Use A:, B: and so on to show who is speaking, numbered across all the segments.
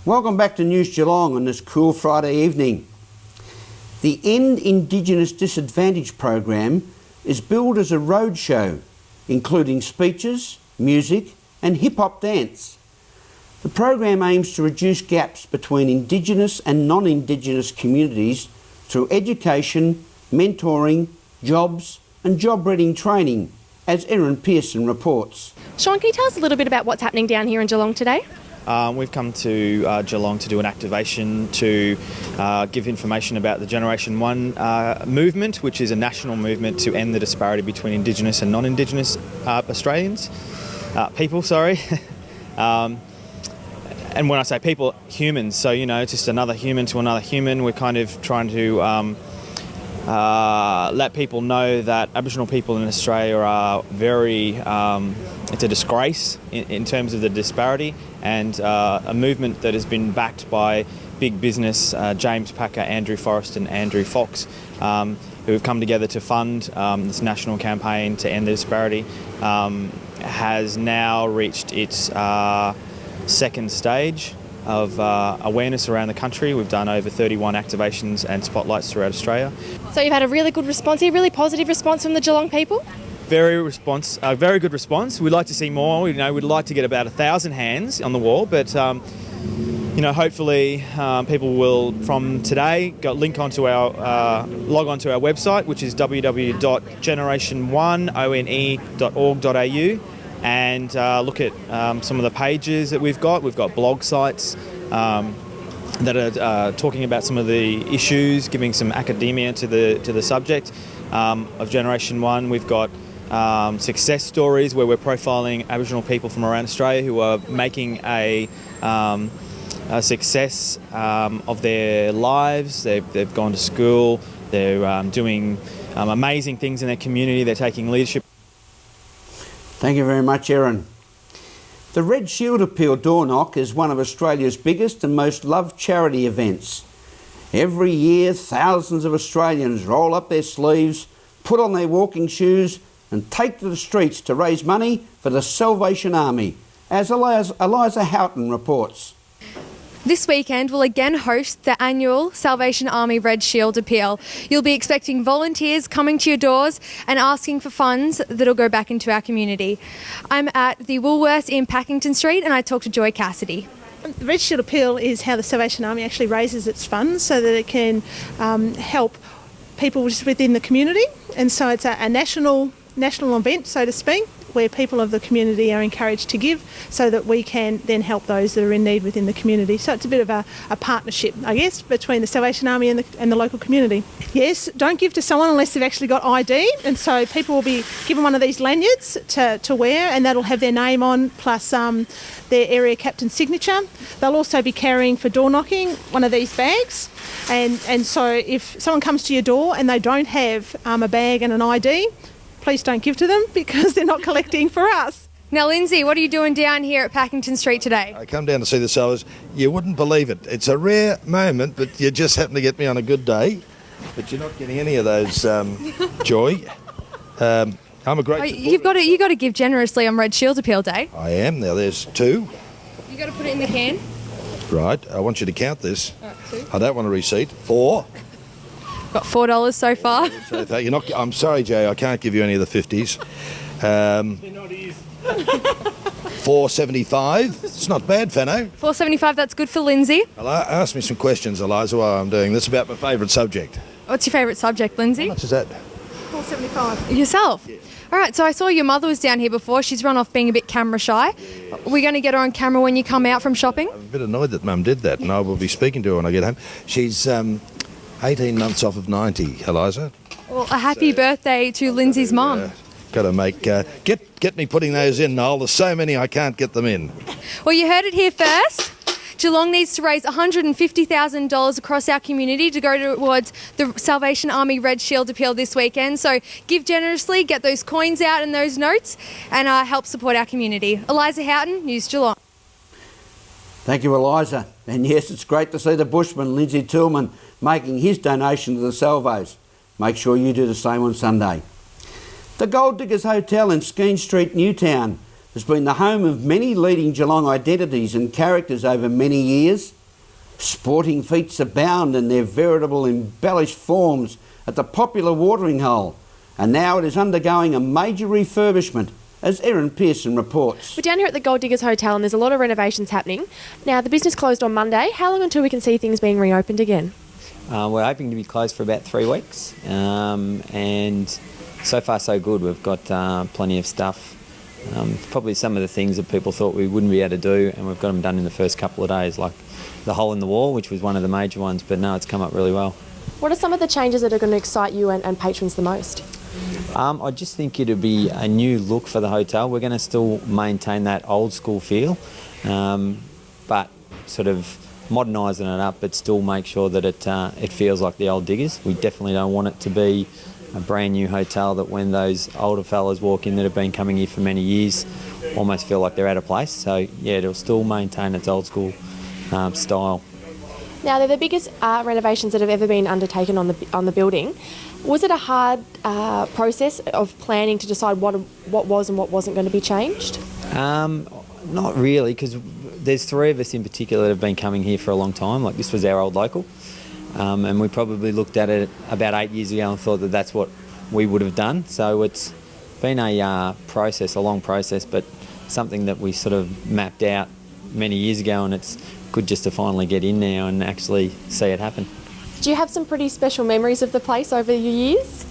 A: Welcome back to News Geelong on this cool Friday evening. The End Indigenous Disadvantage program is billed as a roadshow, including speeches, music and hip-hop dance. The program aims to reduce gaps between Indigenous and non-Indigenous communities through education, mentoring, jobs and job-reading training, as Erin Pearson reports.
B: Sean, can you tell us a little bit about what's happening down here in Geelong today?
C: We've come to Geelong to do an activation to give information about the Generation 1 movement, which is a national movement to end the disparity between Indigenous and non-Indigenous people. And when I say people, humans. So, you know, just another human to another human. We're kind of trying to let people know that Aboriginal people in Australia are very, it's a disgrace in terms of the disparity, and a movement that has been backed by big business, James Packer, Andrew Forrest and Andrew Fox, who have come together to fund this national campaign to end the disparity, has now reached its second stage of awareness around the country. We've done over 31 activations and spotlights throughout Australia.
B: So you've had a really good response here, really positive response from the Geelong people?
C: Very good response. We'd like to see more. We'd like to get about 1,000 hands on the wall, but hopefully people will from today log onto our website, which is www.generation1one.org.au, and look at some of the pages that we've got. We've got blog sites that are talking about some of the issues, giving some academia to the subject of Generation 1. We've got success stories where we're profiling Aboriginal people from around Australia who are making a success of their lives. They've gone to school, they're doing amazing things in their community, they're taking leadership.
A: Thank you very much, Erin. The Red Shield Appeal Door Knock is one of Australia's biggest and most loved charity events. Every year, thousands of Australians roll up their sleeves, put on their walking shoes and take to the streets to raise money for the Salvation Army, as Eliza Houghton reports.
B: This weekend we'll again host the annual Salvation Army Red Shield Appeal. You'll be expecting volunteers coming to your doors and asking for funds that'll go back into our community. I'm at the Woolworths in Packington Street and I talked to Joy Cassidy.
D: The Red Shield Appeal is how the Salvation Army actually raises its funds so that it can help people within the community, and so it's a national event, so to speak, where people of the community are encouraged to give so that we can then help those that are in need within the community. So it's a bit of a partnership, I guess, between the Salvation Army and the local community. Yes, don't give to someone unless they've actually got ID, and so people will be given one of these lanyards to wear, and that'll have their name on plus their area captain's signature. They'll also be carrying for door knocking one of these bags, and so if someone comes to your door and they don't have a bag and an ID, please don't give to them because they're not collecting for us.
B: Now, Lindsay, what are you doing down here at Packington Street today?
E: I come down to see the Salvers. You wouldn't believe it. It's a rare moment, but you just happen to get me on a good day. But you're not getting any of those, Joy. I'm a great supporter.
B: You've got to give generously on Red Shield Appeal Day.
E: I am. Now there's 2.
B: You've got to put it in the can.
E: Right. I want you to count this.
B: All right, 2.
E: I don't want a receipt. 4.
B: Got $4 so far.
E: I'm sorry, Jay, I can't give you any of the 50s. $4.75. It's not bad, Fano.
B: $4.75, that's good for Lindsay.
E: Ask me some questions, Eliza, while I'm doing this about my favourite subject.
B: What's your favourite subject, Lindsay?
E: How much is that?
D: $4.75.
B: Yourself?
E: Yeah.
B: All right, so I saw your mother was down here before. She's run off being a bit camera shy. Are we going to get her on camera when you come out from shopping?
E: I'm a bit annoyed that Mum did that, and I will be speaking to her when I get home. She's 18 months off of 90, Eliza.
B: Well, a happy birthday to Lindsay's mum.
E: Got to make... get me putting those in, Noel. There's so many I can't get them in.
B: Well, you heard it here first. Geelong needs to raise $150,000 across our community to go towards the Salvation Army Red Shield Appeal this weekend. So give generously, get those coins out and those notes, and help support our community. Eliza Houghton, News Geelong.
A: Thank you, Eliza. And yes, it's great to see the bushman, Lindsay Tillman, making his donation to the Salvos. Make sure you do the same on Sunday. The Gold Diggers Hotel in Skene Street, Newtown, has been the home of many leading Geelong identities and characters over many years. Sporting feats abound in their veritable embellished forms at the popular watering hole, and now it is undergoing a major refurbishment, as Erin Pearson reports.
F: We're down here at the Gold Diggers Hotel and there's a lot of renovations happening. Now, the business closed on Monday. How long until we can see things being reopened again?
G: We're hoping to be closed for about 3 weeks, and so far so good. We've got plenty of stuff. Probably some of the things that people thought we wouldn't be able to do, and we've got them done in the first couple of days, like the hole in the wall, which was one of the major ones, but no, it's come up really well.
F: What are some of the changes that are going to excite you and patrons the most?
G: I just think it'll be a new look for the hotel. We're going to still maintain that old school feel, but sort of modernising it up, but still make sure that it feels like the old Diggers. We definitely don't want it to be a brand new hotel that when those older fellas walk in that have been coming here for many years almost feel like they're out of place. So yeah, it'll still maintain its old school style.
F: Now, they're the biggest renovations that have ever been undertaken on the building. Was it a hard process of planning to decide what was and what wasn't going to be changed?
G: Not really, because there's 3 of us in particular that have been coming here for a long time. Like, this was our old local, and we probably looked at it about 8 years ago and thought that that's what we would have done. So it's been a process, a long process, but something that we sort of mapped out many years ago, and it's good just to finally get in now and actually see it happen.
F: Do you have some pretty special memories of the place over your years?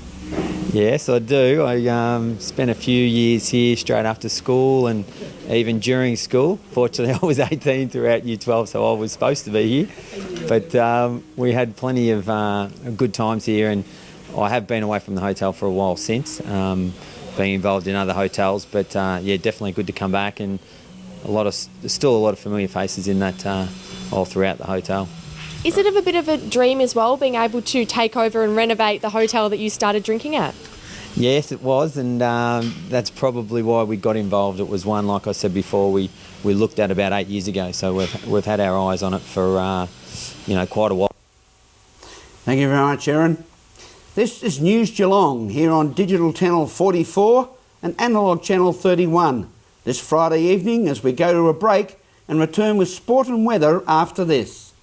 G: Yes, I do. I spent a few years here straight after school and even during school. Fortunately, I was 18 throughout Year 12, so I was supposed to be here. But we had plenty of good times here, and I have been away from the hotel for a while since, being involved in other hotels. But yeah, definitely good to come back, and there's still a lot of familiar faces in that all throughout the hotel.
F: Is it a bit of a dream as well, being able to take over and renovate the hotel that you started drinking at?
G: Yes, it was, and that's probably why we got involved. It was one, like I said before, we looked at about 8 years ago, so we've had our eyes on it for quite a while.
A: Thank you very much, Erin. This is News Geelong here on Digital Channel 44 and Analog Channel 31 this Friday evening as we go to a break and return with sport and weather after this.